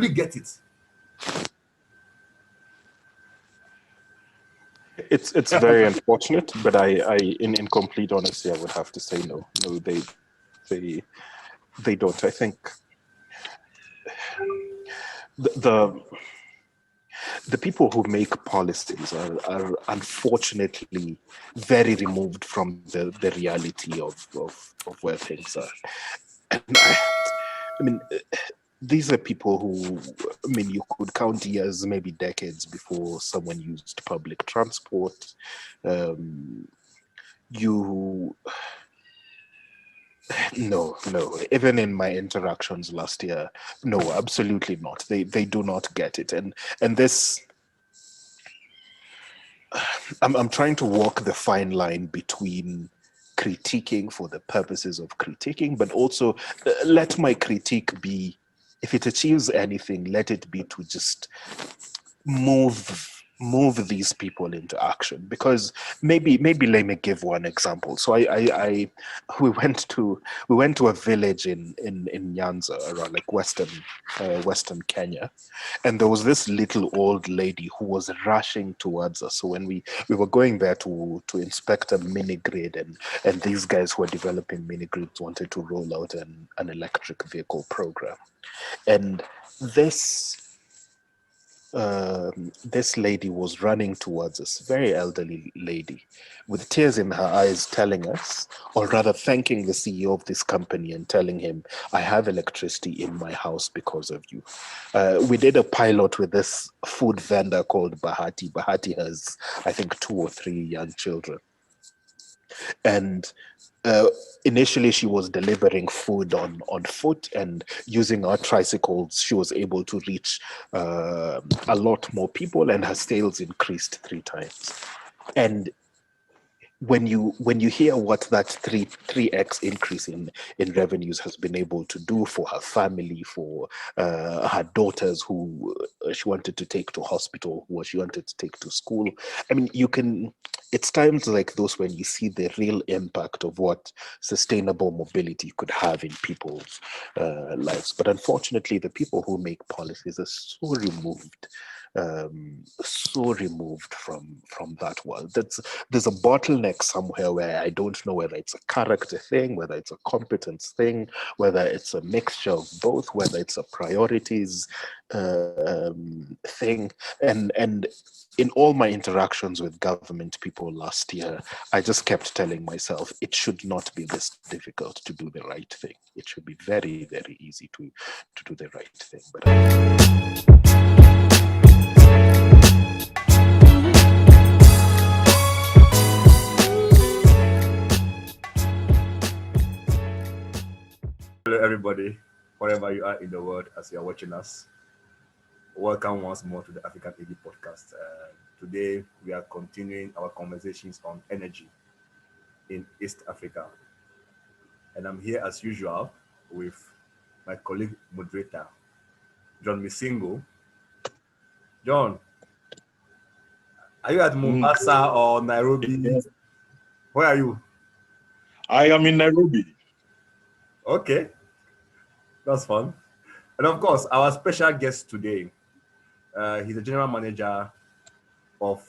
fully get it? It's very unfortunate, but in complete honesty, I would have to say no. No, they don't. I think the people who make policies are unfortunately very removed from the reality of where things are. And I mean, these are people who, I mean, you could count years, maybe decades before someone used public transport. You No, even in my interactions last year, no, absolutely not. They do not get it. And this, I'm trying to walk the fine line between critiquing for the purposes of critiquing, but also let my critique be, if it achieves anything, let it be to just move these people into action. Because maybe let me give one example. So we went to a village in Nyanza, around like western Kenya, and there was this little old lady who was rushing towards us. So when we were going there to inspect a mini grid, and these guys who are developing mini grids wanted to roll out an electric vehicle program, and this lady was running towards us, very elderly lady, with tears in her eyes, telling us, or rather thanking the CEO of this company and telling him, I have electricity in my house because of you. We did a pilot with this food vendor called Bahati. Bahati has, I think, 2 or 3 young children. And initially she was delivering food on foot, and using our tricycles she was able to reach a lot more people, and her sales increased 3 times. And when you hear what that 3x increase in revenues has been able to do for her family, for her daughters who she wanted to take to hospital, who she wanted to take to school, I mean, it's times like those when you see the real impact of what sustainable mobility could have in people's lives. But unfortunately, the people who make policies are so removed from that world. There's a bottleneck somewhere where I don't know whether it's a character thing, whether it's a competence thing, whether it's a mixture of both, whether it's a priorities thing. And in all my interactions with government people last year, I just kept telling myself it should not be this difficult to do the right thing. It should be very, very easy to do the right thing. But Hello, everybody, wherever you are in the world as you are watching us. Welcome once more to the AfricaNEV podcast. Today, we are continuing our conversations on energy in East Africa. And I'm here as usual with my colleague moderator, John Misingo. John, are you at Mombasa or Nairobi? Yes. Where are you? I am in Nairobi. Okay, that's fun. And of course, our special guest today, he's the general manager of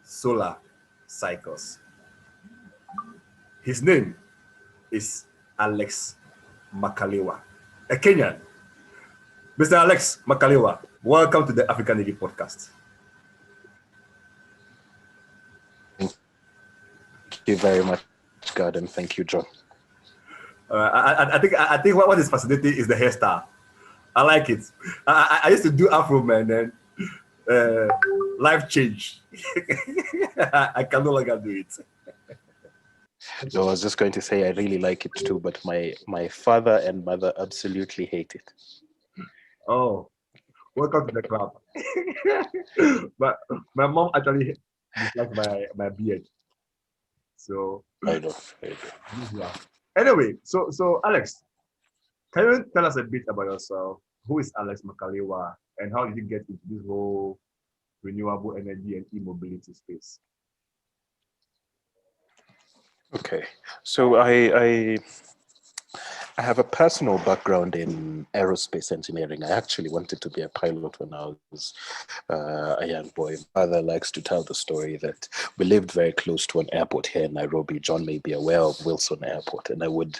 Solar Cycles. His name is Alex Makalliwa, a Kenyan. Mr. Alex Makalliwa, welcome to the AfricaNEV podcast. thank you very much, God, and thank you, John. I think what is fascinating is the hairstyle. I like it. I used to do Afro, man, and life changed. I can no longer do it. So I was just going to say I really like it too, but my father and mother absolutely hate it. Oh, welcome to the club. But my mom actually dislikes my beard. So I know. anyway, so Alex, can you tell us a bit about yourself? Who is Alex Makalliwa, and how did you get into this whole renewable energy and e-mobility space? Okay, so I have a personal background in aerospace engineering. I actually wanted to be a pilot when I was a young boy. My father likes to tell the story that we lived very close to an airport here in Nairobi. John may be aware of Wilson Airport. And I would,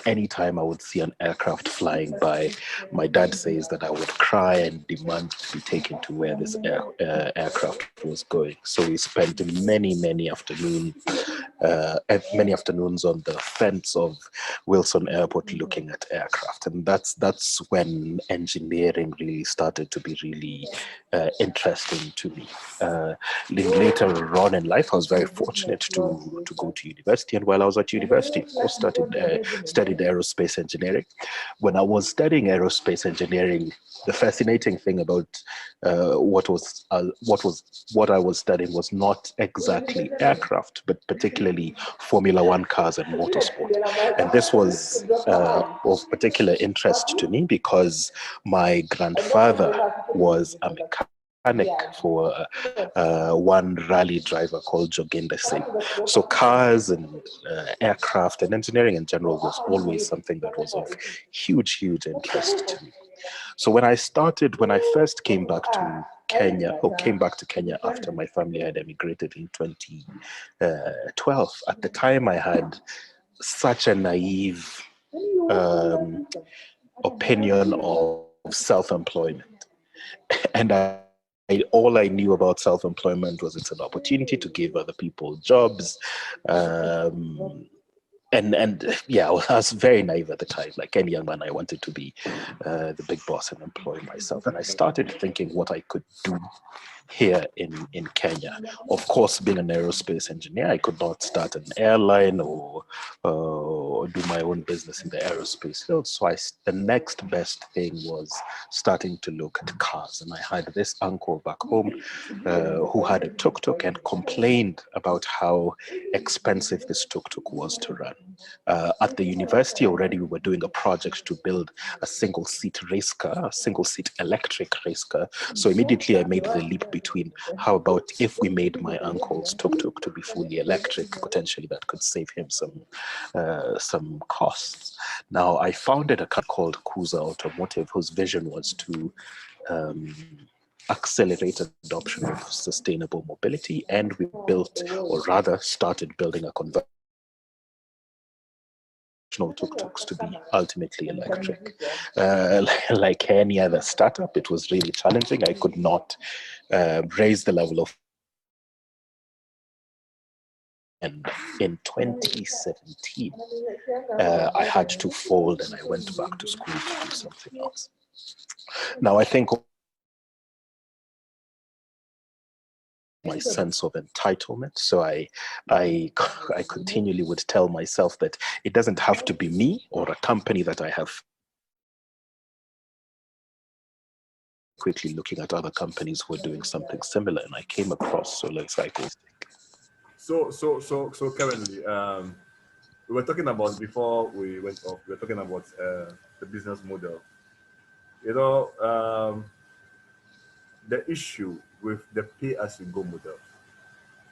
anytime I would see an aircraft flying by, my dad says that I would cry and demand to be taken to where this aircraft was going. So we spent many afternoons on the fence of Wilson Airport looking at aircraft, and that's when engineering really started to be really interesting to me. Later on in life, I was very fortunate to go to university, and while I was at university, I studied aerospace engineering. When I was studying aerospace engineering, the fascinating thing about what I was studying was not exactly aircraft, but particularly Formula One cars and motorsport. And this was of particular interest to me because my grandfather was a mechanic for one rally driver called Joginda Singh. So cars and aircraft and engineering in general was always something that was of huge interest to me. So when I first came back to Kenya after my family had emigrated in 2012. At the time, I had such a naive opinion of self-employment, and all I knew about self-employment was it's an opportunity to give other people jobs. And yeah, I was very naive at the time. Like any young man, I wanted to be the big boss and employ myself. And I started thinking what I could do here in Kenya. Of course, being an aerospace engineer, I could not start an airline or do my own business in the aerospace field. So the next best thing was starting to look at cars. And I had this uncle back home who had a tuk-tuk and complained about how expensive this tuk-tuk was to run. At the university already, we were doing a project to build a single-seat race car, a single-seat electric race car. So immediately I made the leap between how about if we made my uncle's tuk-tuk to be fully electric, potentially that could save him some costs. Now I founded a company called Kuza Automotive, whose vision was to accelerate adoption of sustainable mobility, and we built, or rather started building, a conversion tuk-tuks to be ultimately electric. Like any other startup, it was really challenging. I could not raise the level of. And in 2017, I had to fold and I went back to school to do something else. Now, I think my sense of entitlement. So I continually would tell myself that it doesn't have to be me or a company that I have. Quickly looking at other companies who are doing something similar, and I came across solar cycles. So currently, we were talking about, before we went off, we were talking about the business model. You know, the issue with the pay-as-you-go model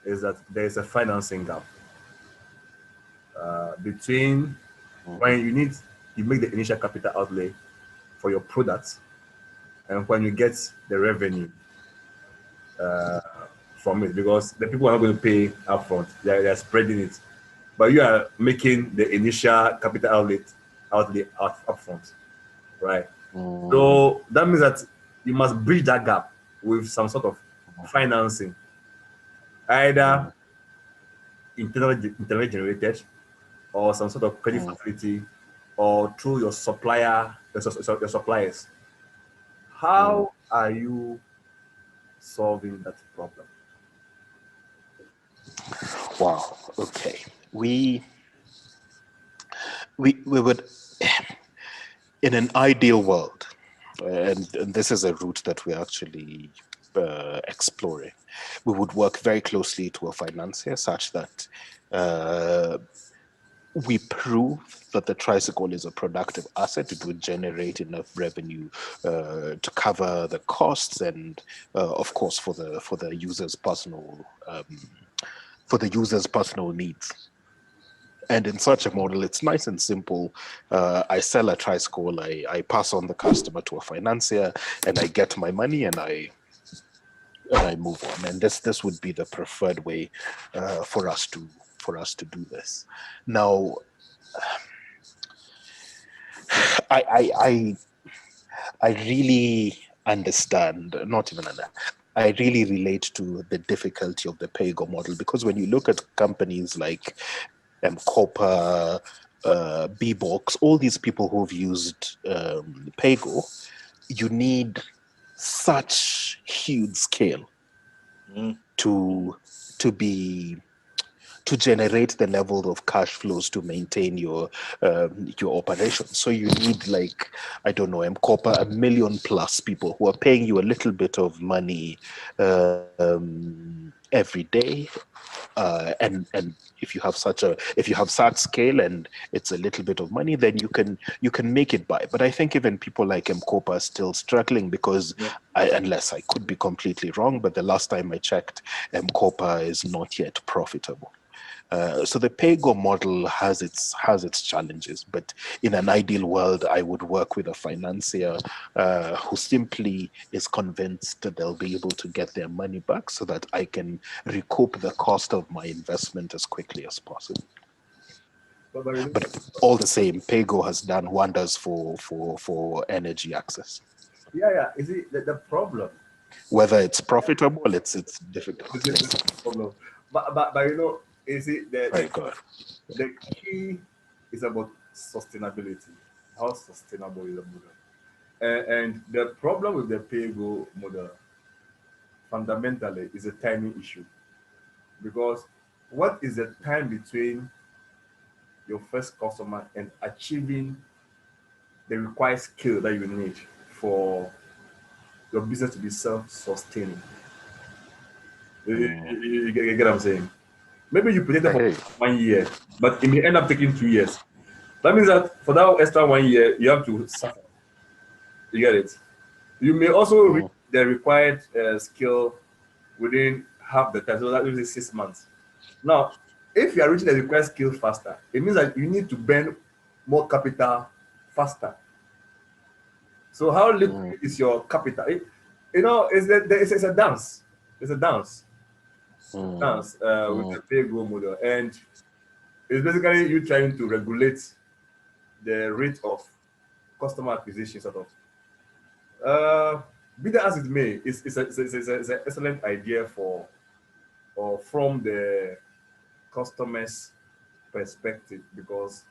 is that there is a financing gap between when you make the initial capital outlay for your product and when you get the revenue from it, because the people are not going to pay upfront; they're spreading it, but you are making the initial capital outlay upfront, right? So that means that you must bridge that gap with some sort of financing, either internally generated or some sort of credit facility or through your your suppliers. How are you solving that problem? Wow. Okay. We would, in an ideal world, and this is a route that we're actually exploring, we would work very closely to a financier such that we prove that the tricycle is a productive asset. It would generate enough revenue to cover the costs, and of course for the user's personal needs. And in such a model, it's nice and simple. I sell a tricycle, I pass on the customer to a financier, and I get my money, and I move on. And this would be the preferred way for us to do this. Now, I really understand, not even under, I really relate to the difficulty of the PayGo model, because when you look at companies like Copper, Bbox, all these people who've used PayGo, you need such huge scale Mm. to be to generate the level of cash flows to maintain your operation. So you need, like, I don't know, Copper, 1 million plus people who are paying you a little bit of money every day. And if you have such scale and it's a little bit of money, then you can make it by. But I think even people like Mkopa are still struggling because Yeah. unless I could be completely wrong, but the last time I checked, Mkopa is not yet profitable. So the PayGo model has its challenges, but in an ideal world, I would work with a financier who simply is convinced that they'll be able to get their money back, so that I can recoup the cost of my investment as quickly as possible. But you know, But all the same, PayGo has done wonders for energy access. yeah. You see, the problem, Whether it's profitable, it's difficult. the Yes. problem, but you know, you see, Very good. the key is about sustainability. How sustainable is the model? And the problem with the pay-go model fundamentally is a timing issue, because what is the time between your first customer and achieving the required skill that you need for your business to be self-sustaining? Mm, You get what I'm saying? Maybe you predicted I for hear you. 1 year, but it may end up taking 2 years. That means that for that extra 1 year, you have to suffer. You get it? You may also reach Mm, the required skill within half the time, so that means 6 months. Now, if you are reaching the required skill faster, it means that you need to burn more capital faster. So, how mm, liquid is your capital? It's a dance. It's a dance. mm, Dance with mm. the pay go model, and it's basically you trying to regulate the rate of customer acquisition, sort of. Uh, be that as it may, it's an excellent idea for or from the customer's perspective, because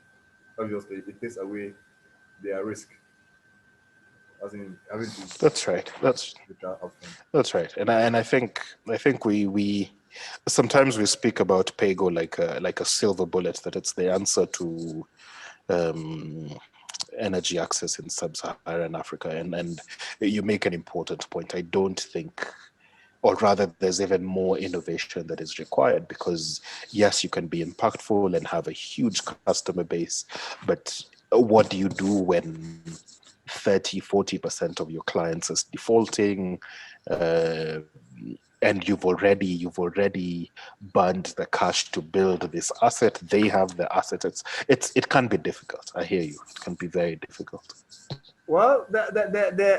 obviously it takes away their risk, as in having to That's right. put that upfront. That's right. And I think we sometimes we speak about PayGo like a silver bullet, that it's the answer to um, energy access in sub-Saharan Africa. And you make an important point. I don't think, or rather, there's even more innovation that is required, because yes, you can be impactful and have a huge customer base, but what do you do when 30-40% of your clients is defaulting, uh, and you've already burned the cash to build this asset? They have the asset. It can be difficult. I hear you. It can be very difficult. Well,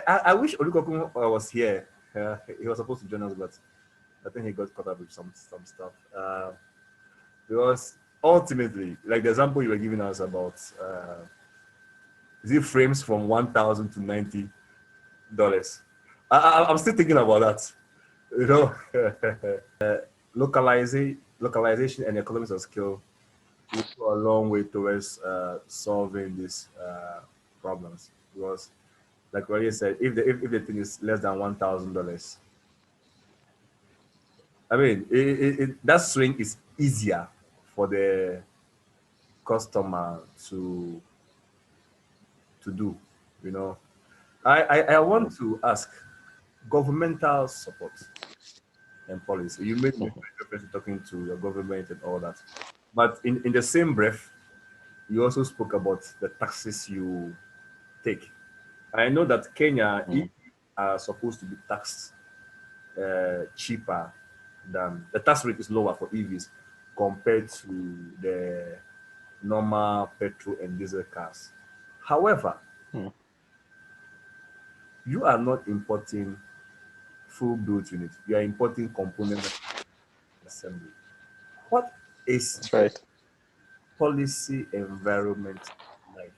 I wish Olukokun was here. He was supposed to join us, but I think he got caught up with some stuff. Because ultimately, like the example you were giving us about, is it frames from 1,000 to $90? I'm still thinking about that. You know, localization and economics of scale will go a long way towards solving these problems. Because, like what you said, if the thing is less than $1,000, I mean, that swing is easier for the customer to do. You know, I want to ask governmental support and policy. You made reference to talking to your government and all that, but in the same breath, you also spoke about the taxes you take. I know that Kenya Mm, EV are supposed to be taxed cheaper than the tax rate is lower for EVs compared to the normal petrol and diesel cars. However, Mm. you are not importing full built unit. You are importing component assembly. What is That's the right. policy environment like?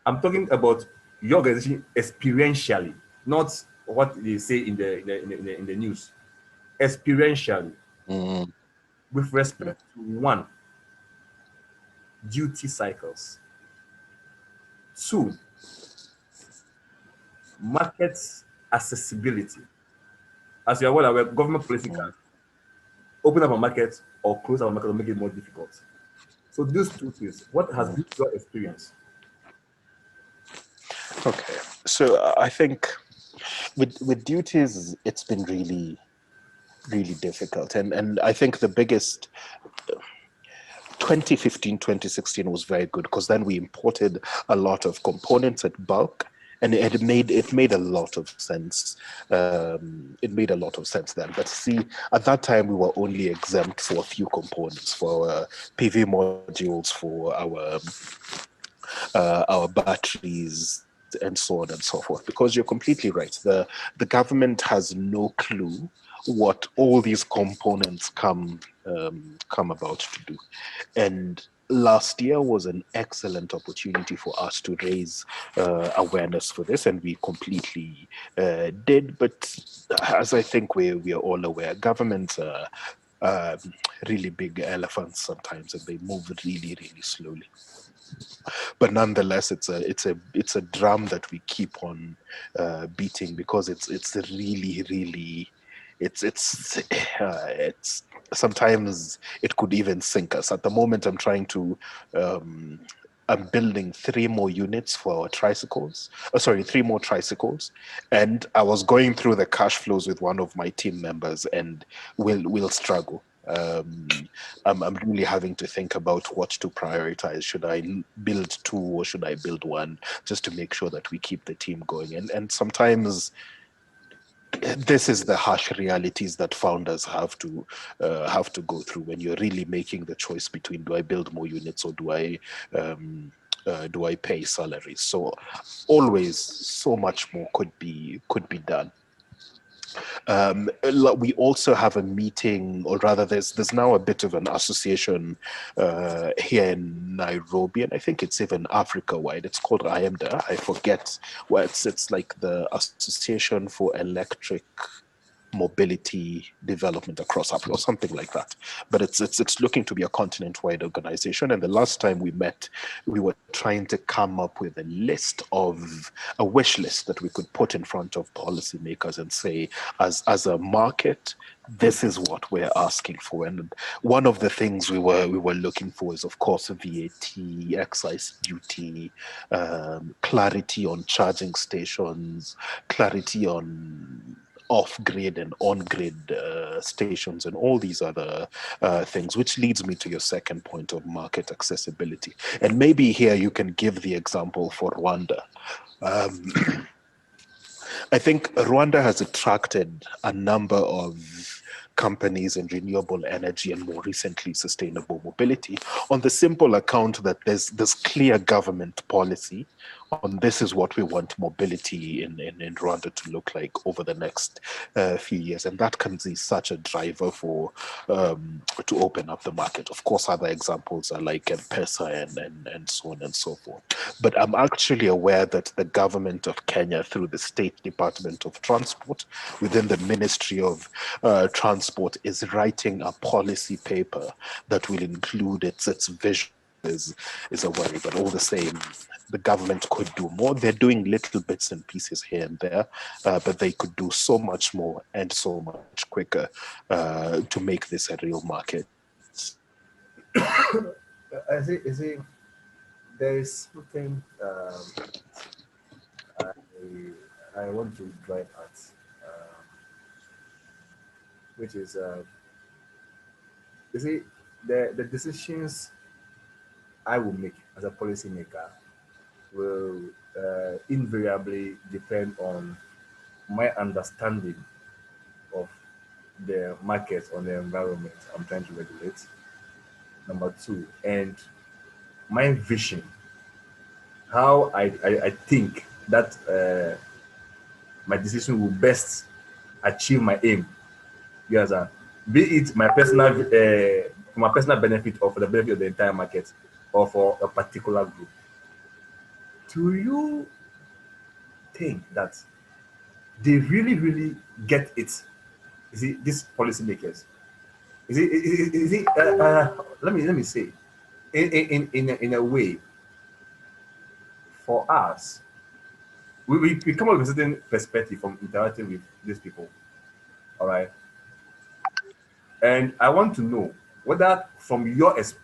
I'm talking about your organization experientially, not what they say in the news. Experientially, Mm. with Mm. respect to one, duty cycles, two, market accessibility. As you are well aware, government policy Mm. can open up a market or close our market or make it more difficult. So these two things, what has Mm. been your experience? Okay. So I think with duties, it's been really difficult, and I think the biggest 2015, 2016 was very good because then we imported a lot of components at bulk, and it made a lot of sense. It made a lot of sense then. But see, at that time we were only exempt for a few components, for our PV modules, for our batteries, and so on and so forth. Because you're completely right. The government has no clue what all these components come about to do. And last year was an excellent opportunity for us to raise awareness for this, and we completely did. But as I think we are all aware, governments are really big elephants sometimes, and they move really slowly. But nonetheless, it's a drum that we keep on beating, because it's really it's sometimes it could even sink us. At the moment, um, I'm building three more units for our tricycles. Sorry, three more tricycles, and I was going through the cash flows with one of my team members, and we'll struggle. I'm really having to think about what to prioritize. Should I build two, or should I build one, just to make sure that we keep the team going? And sometimes this is the harsh realities that founders have to go through when you're really making the choice between, do I build more units, or do I pay salaries? So always so much more could be done. We also have a meeting, or rather, there's now a bit of an association here in Nairobi, and I think it's even Africa wide. It's called IAMDA. I forget what it's like, the Association for Electric Mobility Development across Africa, or something like that. But it's looking to be a continent-wide organization. And the last time we met, we were trying to come up with a wish list that we could put in front of policymakers and say, as a market, this is what we're asking for. And one of the things we were looking for is, of course, VAT, excise duty, clarity on charging stations, clarity on off-grid and on-grid stations, and all these other things, which leads me to your second point of market accessibility. And maybe here you can give the example for Rwanda. Um, I think Rwanda has attracted a number of companies in renewable energy, and more recently sustainable mobility, on the simple account that there's clear government policy on, this is what we want mobility in Rwanda to look like over the next few years. And that can be such a driver for to open up the market. Of course, other examples are like M-Pesa and so on and so forth. But I'm actually aware that the government of Kenya, through the State Department of Transport, within the Ministry of Transport, is writing a policy paper that will include its vision. Is a worry, but all the same, the government could do more. They're doing little bits and pieces here and there, but they could do so much more and so much quicker to make this a real market. I see, there is something I, I want to drive at, which is, you see, the decisions I will make as a policymaker will invariably depend on my understanding of the market or the environment I'm trying to regulate. Number two, and my vision, how I think that my decision will best achieve my aim. You understand? Be it for my personal benefit or for the benefit of the entire market or for a particular group. Do you think that they really get it? Is it these policymakers? Is it let me say in a way for us we come up with a certain perspective from interacting with these people, all right, and I want to know whether from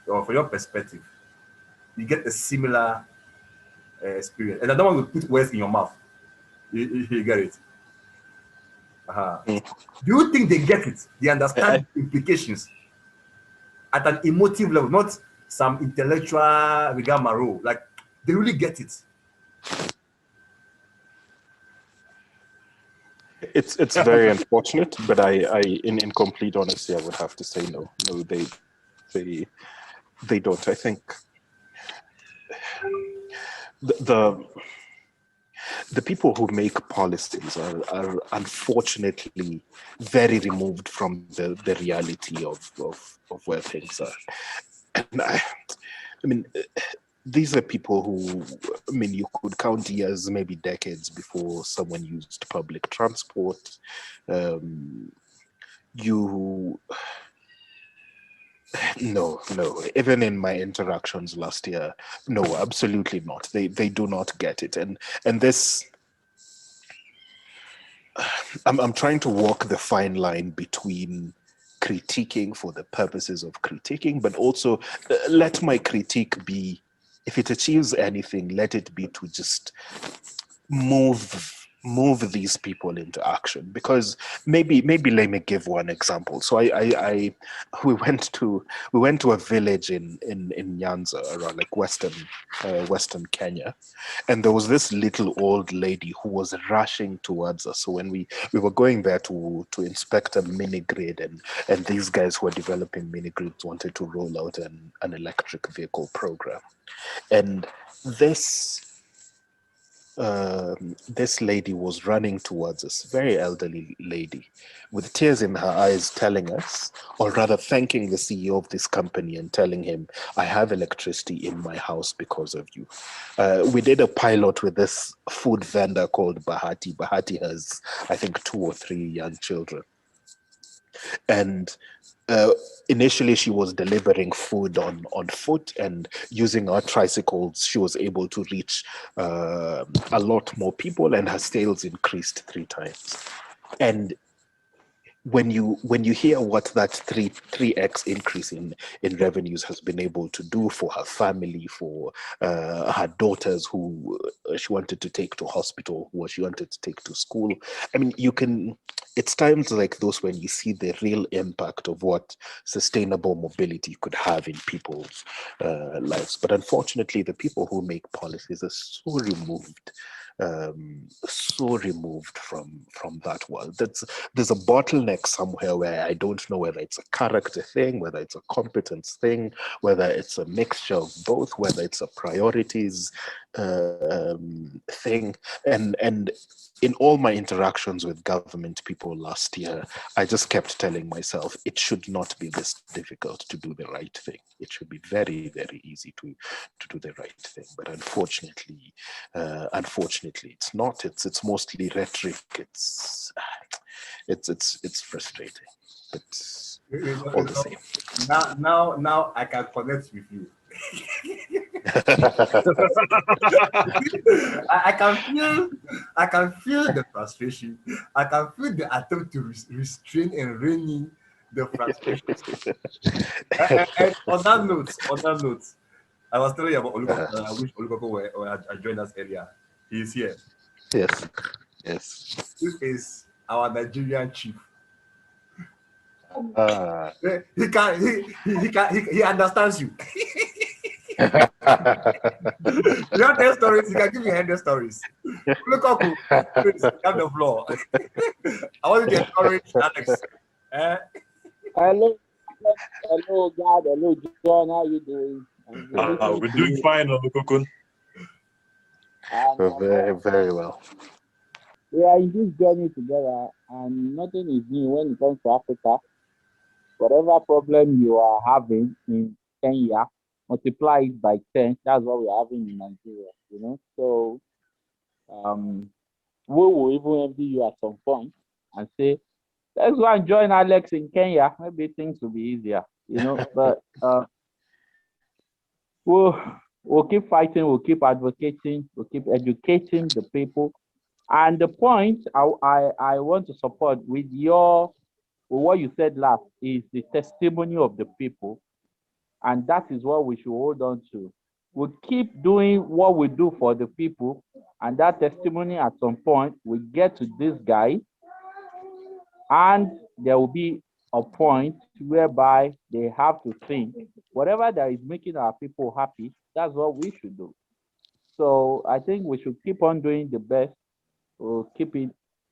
or from your perspective you get a similar experience, and I don't want to put words in your mouth. You get it. Uh-huh. Mm. Do you think they get it? They I, understand the implications at an emotive level, not some intellectual rigmarole. Like they really get it. it's very unfortunate, but in complete honesty, I would have to say no. No, they they don't. I think the the people who make policies are unfortunately very removed from the reality of where things are. And I mean, these are people who, I mean, you could count years, maybe decades before someone used public transport. Um, you no, even in my interactions last year, no, absolutely not. They do not get it. And this, I'm trying to walk the fine line between critiquing for the purposes of critiquing, but also let my critique be, if it achieves anything, let it be to just move these people into action. Because maybe let me give one example. So I we went to a village in Nyanza, around like western Kenya, and there was this little old lady who was rushing towards us. So when we were going there to inspect a mini grid, and these guys who were developing mini grids wanted to roll out an electric vehicle program, and this this lady was running towards us, very elderly lady, with tears in her eyes, telling us, or rather thanking the CEO of this company and telling him, I have electricity in my house because of you. We did a pilot with this food vendor called Bahati. Bahati has, I think, 2 or 3 young children. And uh, initially she was delivering food on foot, and using our tricycles she was able to reach a lot more people, and her sales increased 3 times. And when you hear what that 3x increase in revenues has been able to do for her family, for her daughters who she wanted to take to hospital, who she wanted to take to school, I mean, you can, it's times like those when you see the real impact of what sustainable mobility could have in people's lives. But unfortunately, the people who make policies are so removed from that world. There's a bottleneck somewhere where I don't know whether it's a character thing, whether it's a competence thing, whether it's a mixture of both, whether it's a priorities thing. And in all my interactions with government people last year, I just kept telling myself it should not be this difficult to do the right thing. It should be very easy to do the right thing. But unfortunately, it's not. It's mostly rhetoric. It's frustrating, but all the same. Now I can connect with you. I can feel the frustration. I can feel the attempt to restrain and rein in the frustration. And on that note, I was telling you about Olukokun. I wish Olukokun had joined us earlier. He's here. Yes, yes. This is our Nigerian chief. Uh, He understands you. You have 10 stories, he can give you 100 stories. Olukokun, please have the floor. I want you to encourage Alex. Hello, Hello, God. Hello, John. How you doing? I'm listening We're to doing you. fine, Olukokun. And Very, very well. we are in this journey together, and nothing is new when it comes to Africa. Whatever problem you are having in Kenya, multiply it by 10. That's what we're having in Nigeria, you know. So um, we will even envy you at some point and say, let's go and join Alex in Kenya. Maybe things will be easier, you know. But we'll we'll keep fighting, we'll keep advocating, we'll keep educating the people. And the point I want to support with what you said last is the testimony of the people, and that is what we should hold on to. We'll keep doing what we do for the people, and that testimony at some point we get to this guy, and there will be a point whereby they have to think whatever that is making our people happy, that's what we should do. So I think we should keep on doing the best. We'll keep it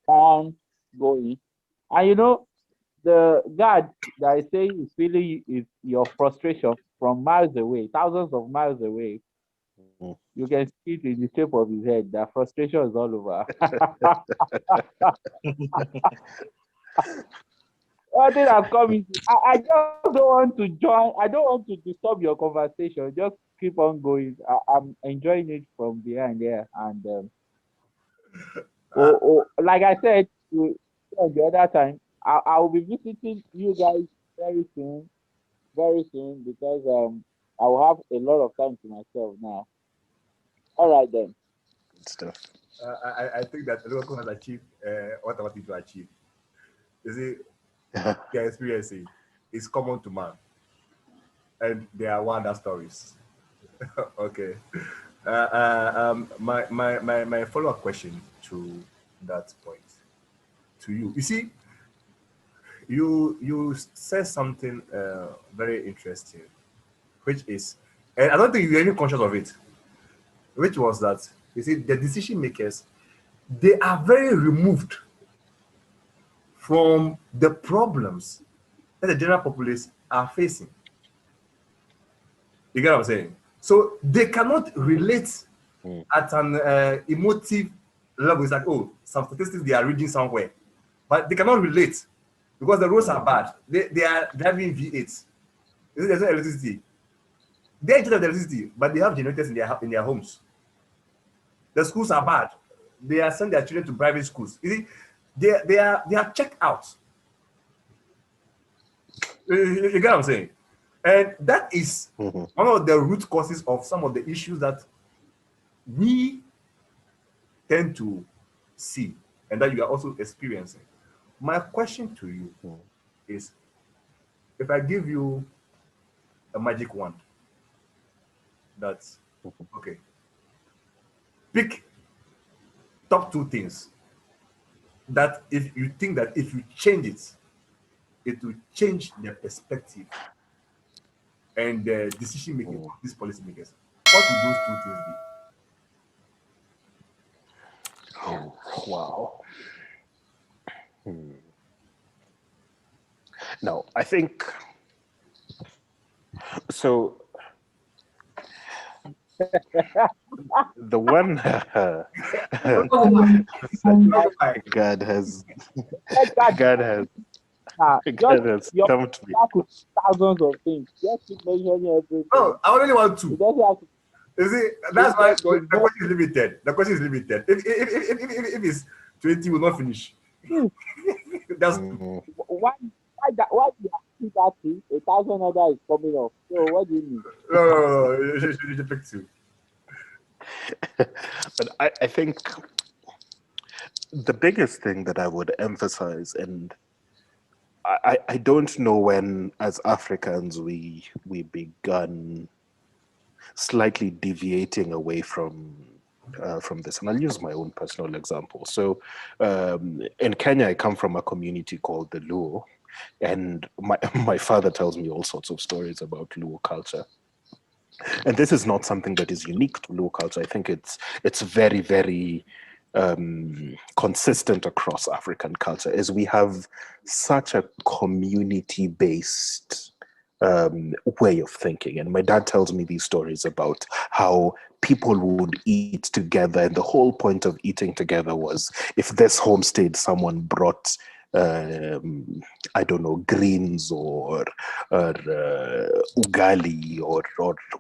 on going. And you know, the God that I say is feeling is your frustration from miles away, thousands of miles away. Mm. You can see it in the shape of his head. That frustration is all over. Nothing has come easy. I just don't want to join. I don't want to disturb your conversation. Just keep on going. I'm enjoying it from behind there. And like I said the other time, I will be visiting you guys very soon, because I will have a lot of time to myself now. All right then. Good stuff. I think that Olukokun has achieved what I wanted to achieve. You see, their experiencing is common to man, and they are wonder stories. Okay. My follow-up question to that point, to you. You see, you said something very interesting, which is, and I don't think you're even conscious of it, which was that, you see, the decision makers, they are very removed from the problems that the general populace are facing. You get what I'm saying? So they cannot relate Mm. at an emotive level. It's like, oh, some statistics they are reading somewhere, but they cannot relate because the roads are bad. They are driving V8s. There's no electricity. They're in charge of the electricity, but they have generators in their homes. The schools are bad. They are sending their children to private schools. You see, they are checked out. You get what I'm saying? And that is Mhm. one of the root causes of some of the issues that we tend to see and that you are also experiencing. My question to you Mm. is, if I give you a magic wand, that's okay, pick top two things that if you think that if you change it, it will change the perspective and the decision making Mm. of these policymakers. What would those two things be? Oh, wow. Hmm. No, I think so. The one God has Let God God has just God has your come to me. that could thousands of things. Just keep mentioning everything. Oh, I only want It two. doesn't have to You see, be that's why the the question is limited. The question is limited. If it's 20, will not finish. That's Mm. why you have that thing, 1,000 other is coming up. So what do you mean? no. You should pick two. But I think the biggest thing that I would emphasize, and I don't know when as Africans we begun slightly deviating away from this. And I'll use my own personal example. So in Kenya, I come from a community called the Luo, and my father tells me all sorts of stories about Luo culture. And this is not something that is unique to Luo culture. I think it's very, very consistent across African culture, is we have such a community-based way of thinking. And my dad tells me these stories about how people would eat together, and the whole point of eating together was if this homestayed, someone brought I don't know, greens or ugali or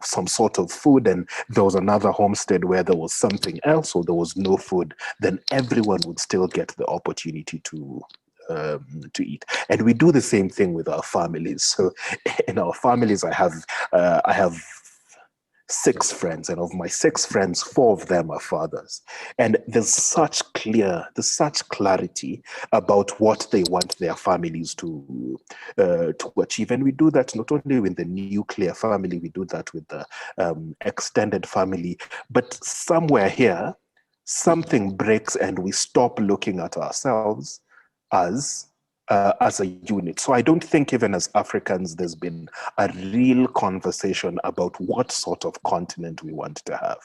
some sort of food, and there was another homestead where there was something else or there was no food, then everyone would still get the opportunity to eat. And we do the same thing with our families. So in our families, I have 6 friends, and of my 6 friends, 4 of them are fathers. And there's such clarity about what they want their families to achieve. And we do that not only with the nuclear family, we do that with the extended family. But somewhere here, something breaks, and we stop looking at ourselves as a unit. So I don't think even as Africans, there's been a real conversation about what sort of continent we want to have,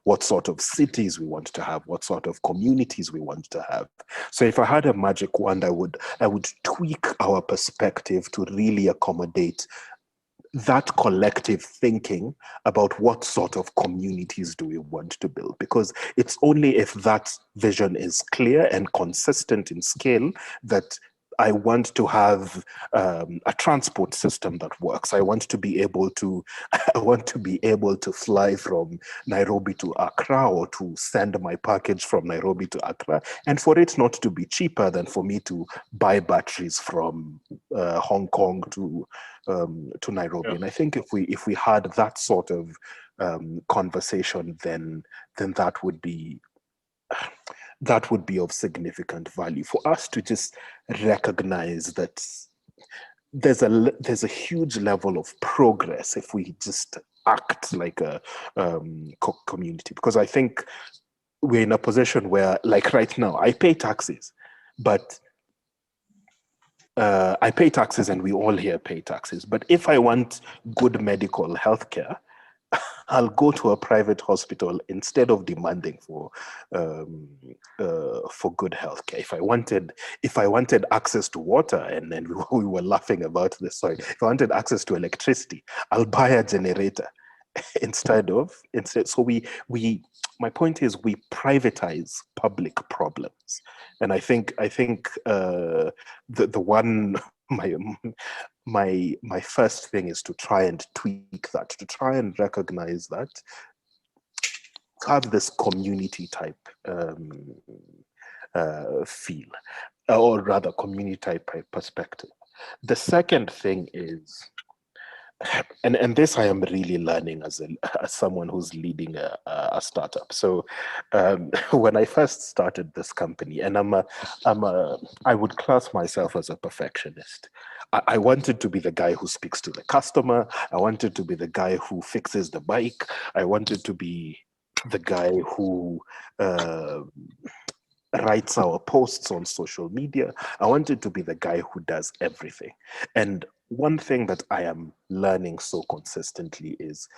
what sort of cities we want to have, what sort of communities we want to have. So if I had a magic wand, I would tweak our perspective to really accommodate that collective thinking about what sort of communities do we want to build, because it's only if that vision is clear and consistent in scale that I want to have a transport system that works. I want to be able to I want to be able to fly from Nairobi to Accra, or to send my package from Nairobi to Accra, and for it not to be cheaper than for me to buy batteries from Hong Kong to Nairobi. Yeah. And I think if we had that sort of conversation, then that would be of significant value for us to just recognize that there's a huge level of progress if we just act like a community. Because I think we're in a position where, like right now, I pay taxes, but I pay taxes, and we all here pay taxes. But if I want good medical healthcare, I'll go to a private hospital instead of demanding for good healthcare. If I wanted access to water, and then we were laughing about this. Sorry, if I wanted access to electricity, I'll buy a generator instead. So we my point is, we privatize public problems. And I think the one my first thing is to try and tweak that, to try and recognize that, to have this community type feel, or rather community type perspective. The second thing is, and this I am really learning as someone who's leading a startup. So when I first started this company, and I would class myself as a perfectionist. I wanted to be the guy who speaks to the customer. I wanted to be the guy who fixes the bike. I wanted to be the guy who writes our posts on social media. I wanted to be the guy who does everything. And one thing that I am learning so consistently is,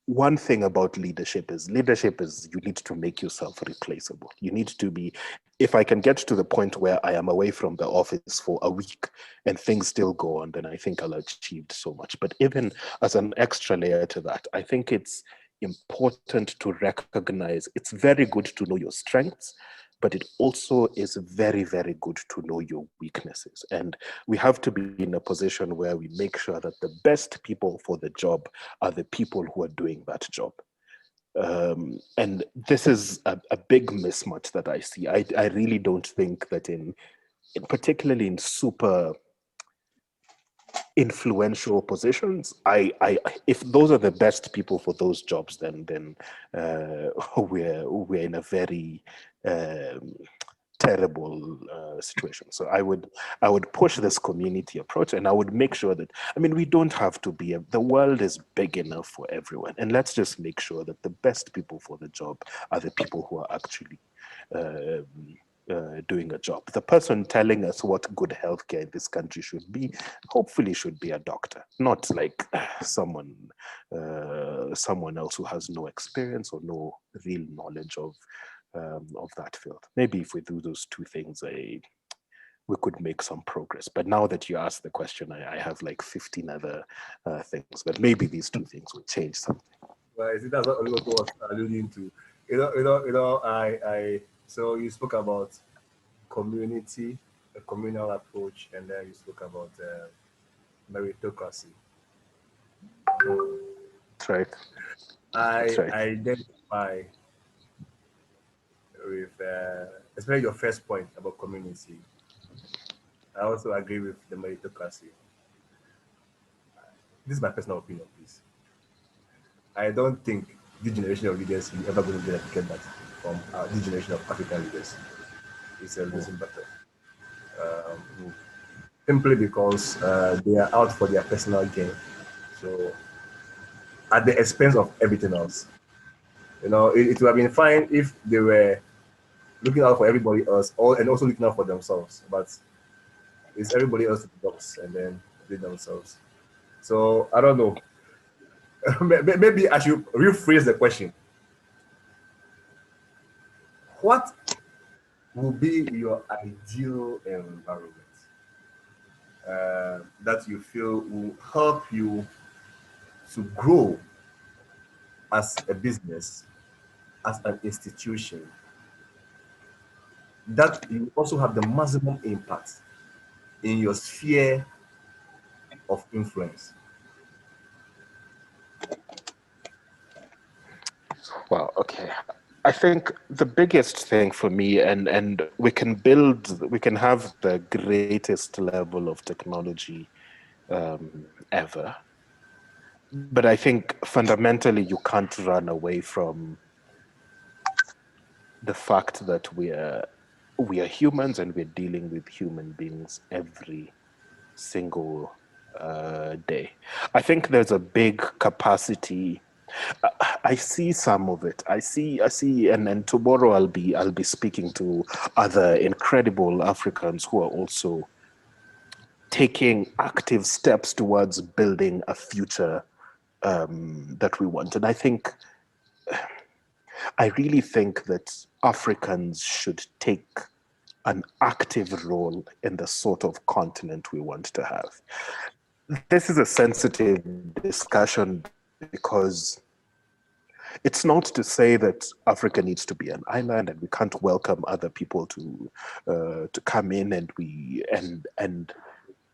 one thing about leadership is you need to make yourself replaceable. You need to be, if I can get to the point where I am away from the office for a week and things still go on, then I think I'll achieved so much. But even as an extra layer to that, I think it's important to recognize, it's very good to know your strengths, but it also is very, very good to know your weaknesses. And we have to be in a position where we make sure that the best people for the job are the people who are doing that job. And this is a big mismatch that I see. I really don't think that particularly in super influential positions, if those are the best people for those jobs, then we're in a very terrible situation. So I would push this community approach, and I would make sure that, I mean, we don't have to be the world is big enough for everyone, and let's just make sure that the best people for the job are the people who are actually doing a job. The person telling us what good healthcare in this country should be, hopefully should be a doctor, not like someone else who has no experience or no real knowledge of that field. Maybe if we do those two things, we could make some progress. But now that you asked the question, I have like 15 other things, but maybe these two things would change something. Well, I see that's what Olukokun was alluding to. So you spoke about community, a communal approach, and then you spoke about meritocracy. That's right. I That's right. identify with, especially your first point about community. I also agree with the meritocracy. This is my personal opinion, please. I don't think this generation of leaders will ever going to replicate that from this generation of African leaders. It's a losing battle. Simply because they are out for their personal gain. So at the expense of everything else. It would have been fine if they were looking out for everybody else, and also looking out for themselves. But it's everybody else to the box, and then they themselves. So I don't know. Maybe I should rephrase the question. What would be your ideal environment that you feel will help you to grow as a business, as an institution, that you also have the maximum impact in your sphere of influence? Well, okay. I think the biggest thing for me, and we can have the greatest level of technology ever, but I think fundamentally you can't run away from the fact that we are humans and we're dealing with human beings every single day. I think there's a big capacity. I see some of it. I see, and tomorrow I'll be speaking to other incredible Africans who are also taking active steps towards building a future that we want. And I really think that Africans should take an active role in the sort of continent we want to have. This is a sensitive discussion because it's not to say that Africa needs to be an island and we can't welcome other people to come in and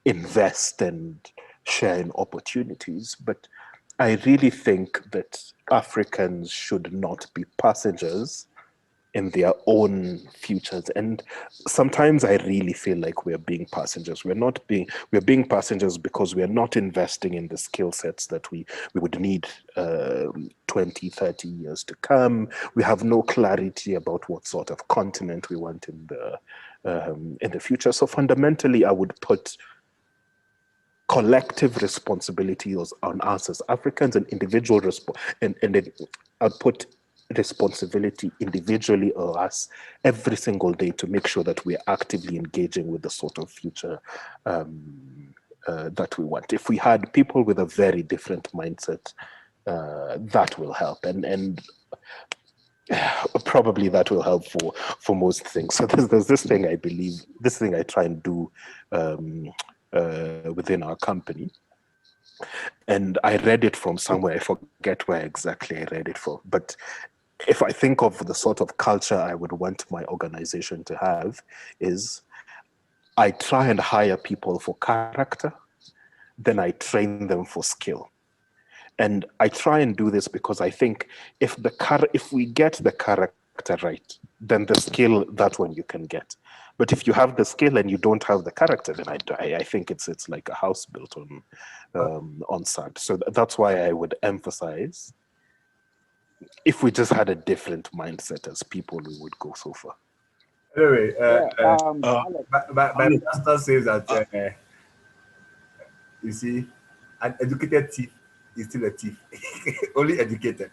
invest and share in opportunities. But I really think that Africans should not be passengers in their own futures. And sometimes I really feel like we're being passengers. We're being passengers because we're not investing in the skill sets that we would need 20, 30 years to come. We have no clarity about what sort of continent we want in the future. So fundamentally, I would put collective responsibility on us as Africans and individual I'd put responsibility individually or us every single day to make sure that we're actively engaging with the sort of future that we want. If we had people with a very different mindset, that will help, and probably that will help for most things. So there's this thing I try and do within our company. And I read it from somewhere, I forget where exactly I read it from. But if I think of the sort of culture I would want my organization to have, is I try and hire people for character, then I train them for skill. And I try and do this because I think if we get the character right, then the skill, that one you can get. But if you have the skill and you don't have the character, then I think it's like a house built on sand. So that's why I would emphasize, if we just had a different mindset as people, we would go so far. Anyway, Alex, my pastor says that you see, an educated thief is still a thief, only educated.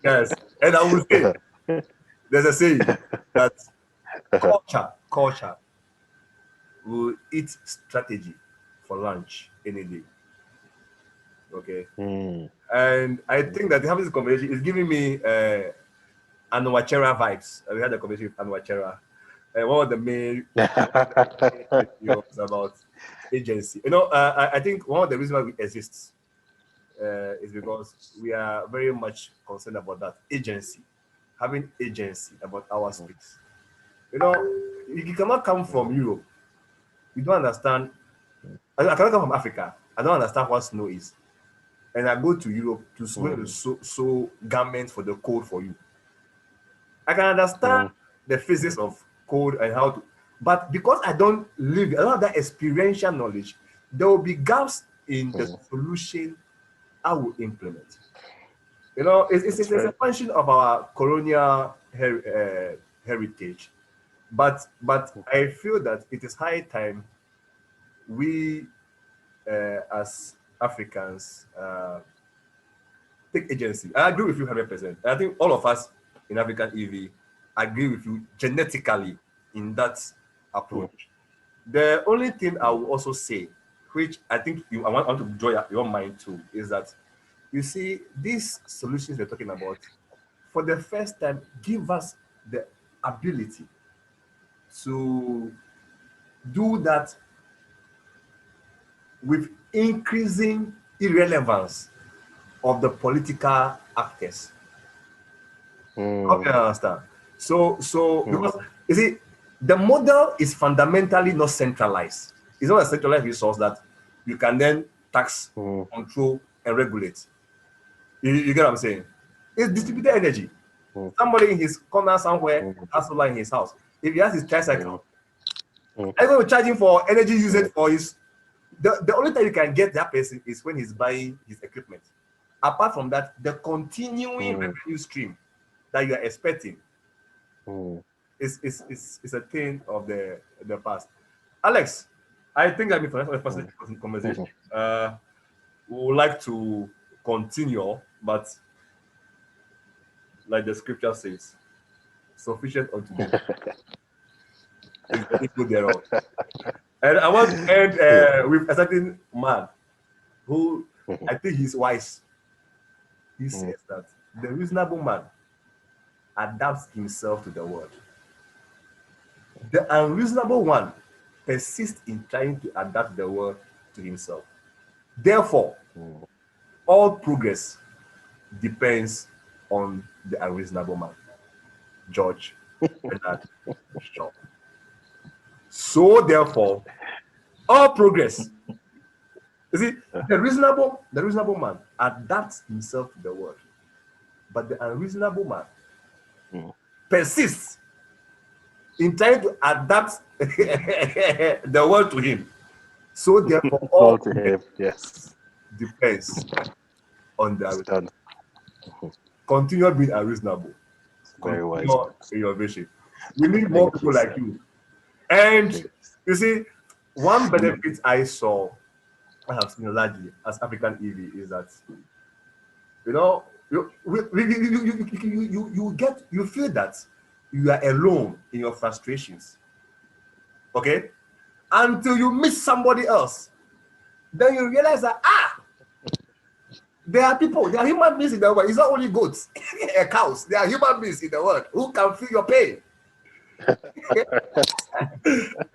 Yes, and I will say there's a saying that culture will eat strategy for lunch any day. Okay. And I think that having this conversation is giving me Anuachera vibes. We had a conversation with Anuachera. one of the main was about agency. I think one of the reasons why we exist is because we are very much concerned about that agency, having agency about our space. You cannot come from Europe. You don't understand. I cannot come from Africa. I don't understand what snow is. And I go to Europe to sew garments for the cold for you. I can understand the physics of code and how to, but because I don't live, I don't have that experiential knowledge, there will be gaps in the solution I will implement. It's a function of our colonial heritage, but I feel that it is high time we, as Africans, take agency. I agree with you 100%. I think all of us in African EV agree with you genetically in that approach. The only thing I will also say, which I think I want to draw your mind to, is that you see these solutions we're talking about, for the first time, give us the ability to do that with increasing irrelevance of the political actors. How can I understand? So because you see, the model is fundamentally not centralized. It's not a centralized resource that you can then tax, control, and regulate. You get what I'm saying? It's distributed energy. Somebody in his corner somewhere has solar in his house. If he has his tricycle, I'm going to charge him for energy usage for his. The only time you can get that person is when he's buying his equipment. Apart from that, the continuing revenue stream that you are expecting is a thing of the past. Alex, I think that for the first conversation, we would like to continue, but like the scripture says, sufficient unto them is the equal thereof. And I want to end with a certain man who I think he's wise. He says that the reasonable man adapts himself to the world. The unreasonable one persists in trying to adapt the world to himself. Therefore, all progress depends on the unreasonable man. George Bernard Shaw. So therefore, all progress. You see, the reasonable man adapts himself to the world, but the unreasonable man persists in trying to adapt the world to him. So therefore, all to him, yes, depends on the unreasonable. Continue being unreasonable. Very wise. In your vision. We need more people like you. And you see, one benefit I saw, I have seen largely as African EV is that you feel that you are alone in your frustrations. Okay? Until you meet somebody else. Then you realize that there are human beings in the world. It's not only goats and cows. There are human beings in the world who can feel your pain.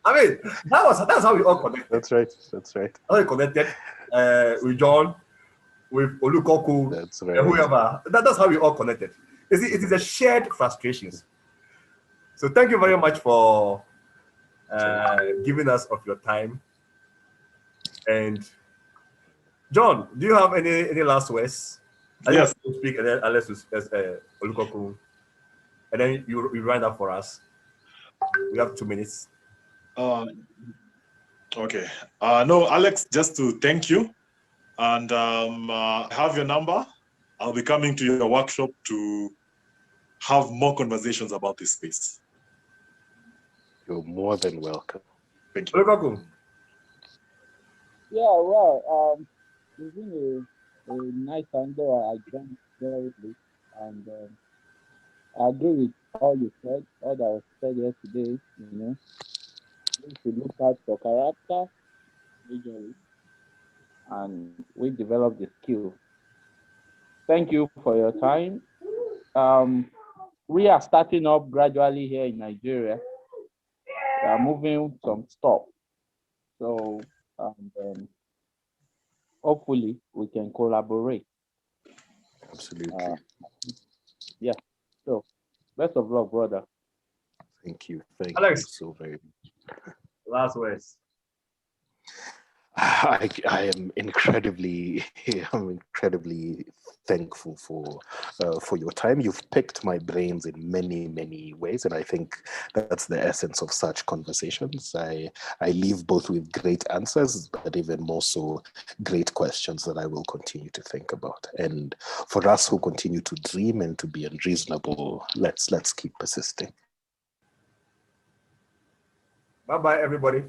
I mean, that's how we all connected. That's right. How we connected with John, with Olukokun, and whoever. That's how we all connected. You see, it is a shared frustrations. So thank you very much for giving us of your time. And John, do you have any last words? Yes. You speak, and then Alex Olukokun, and then you round up for us. We have 2 minutes. Okay. No, Alex, just to thank you, and have your number. I'll be coming to your workshop to have more conversations about this space. You're more than welcome. Thank you. Olukokun. Yeah, well, it's been a nice time though. I joined very late, and I agree with all you said, all that was said yesterday. We should look out for character majorly, and we develop the skill. Thank you for your time. We are starting up gradually here in Nigeria, We are moving some stuff. So hopefully we can collaborate. Absolutely. Yeah. So best of luck, brother. Thank you. Thank Alex. you so very much. Last words. I am incredibly, I'm incredibly thankful for your time. You've picked my brains in many, many ways, and I think that's the essence of such conversations. I leave both with great answers, but even more so, great questions that I will continue to think about. And for us who continue to dream and to be unreasonable, let's keep persisting. Bye-bye, everybody.